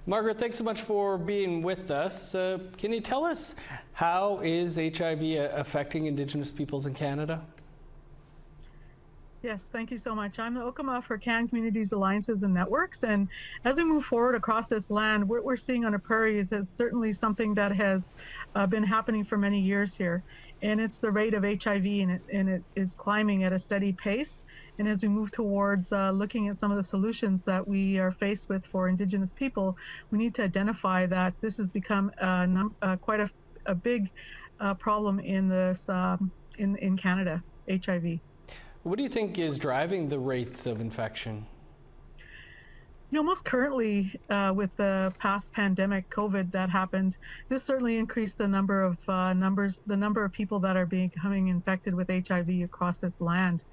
Margaret, thanks so much for being with us. Can you tell us how is HIV affecting Indigenous peoples in Canada? Yes, thank you so much. I'm the Okama for Can Communities Alliances and Networks, and as we move forward across this land, what we're seeing on the prairies is certainly something that has been happening for many years here, and it's the rate of HIV, and it is climbing at a steady pace. And as we move towards looking at some of the solutions that we are faced with for Indigenous people, we need to identify that this has become quite a big problem in this in Canada, HIV. What do you think is driving the rates of infection? You know, most currently, with the past pandemic, COVID, that happened, this certainly increased the number of people that are becoming infected with HIV across this land.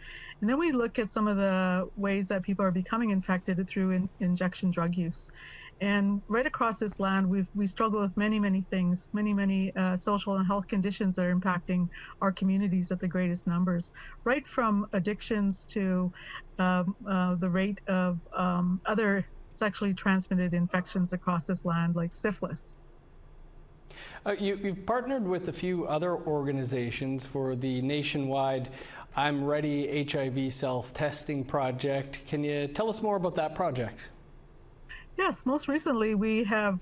And then we look at some of the ways that people are becoming infected through injection drug use. And right across this land, we struggle with many things, many social and health conditions that are impacting our communities at the greatest numbers, right from addictions to the rate of other sexually transmitted infections across this land, like syphilis. You've partnered with a few other organizations for the nationwide I'm Ready HIV self-testing project. Can you tell us more about that project? Yes, most recently we have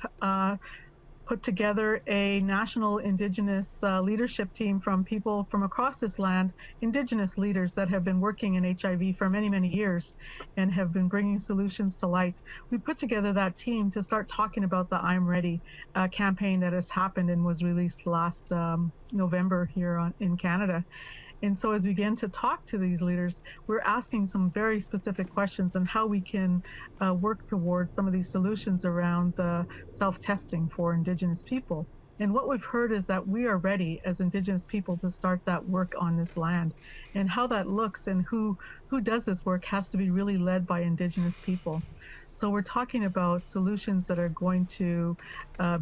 put together a national Indigenous leadership team from people from across this land, Indigenous leaders that have been working in HIV for many years and have been bringing solutions to light. We put together that team to start talking about the I'm Ready campaign that has happened and was released last November here in Canada. And so as we begin to talk to these leaders, we're asking some very specific questions on how we can work towards some of these solutions around the self-testing for Indigenous people. And what we've heard is that we are ready as Indigenous people to start that work on this land. And how that looks and who does this work has to be really led by Indigenous people. So we're talking about solutions that are going to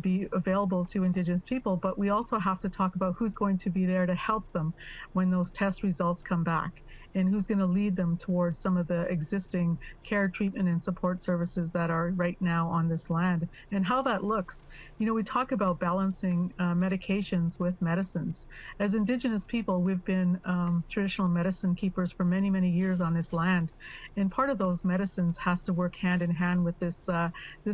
be available to Indigenous people, but we also have to talk about who's going to be there to help them when those test results come back, and who's going to lead them towards some of the existing care, treatment, and support services that are right now on this land, and how that looks. You know, we talk about balancing medications with medicines. As Indigenous people, we've been traditional medicine keepers for many years on this land, and part of those medicines has to work hand in hand with this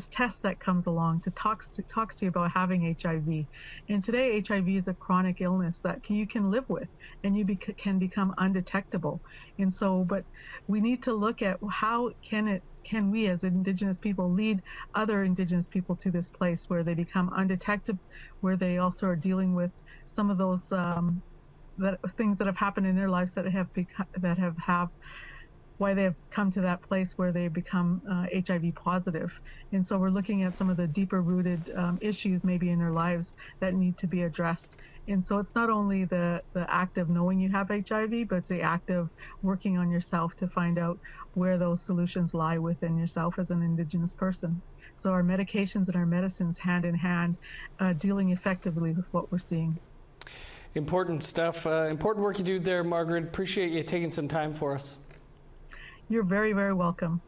test that comes along to talks to you about having HIV. And today, HIV is a chronic illness that you can live with, and you can become undetectable. And so, but we need to look at how can we as Indigenous people lead other Indigenous people to this place where they become undetected, where they also are dealing with some of those things that have happened in their lives that have why they have come to that place where they become HIV positive. And so we're looking at some of the deeper rooted issues maybe in their lives that need to be addressed. And so it's not only the act of knowing you have HIV, but it's the act of working on yourself to find out where those solutions lie within yourself as an Indigenous person. So our medications and our medicines hand in hand, dealing effectively with what we're seeing. Important stuff, important work you do there, Margaret. Appreciate you taking some time for us. You're very welcome.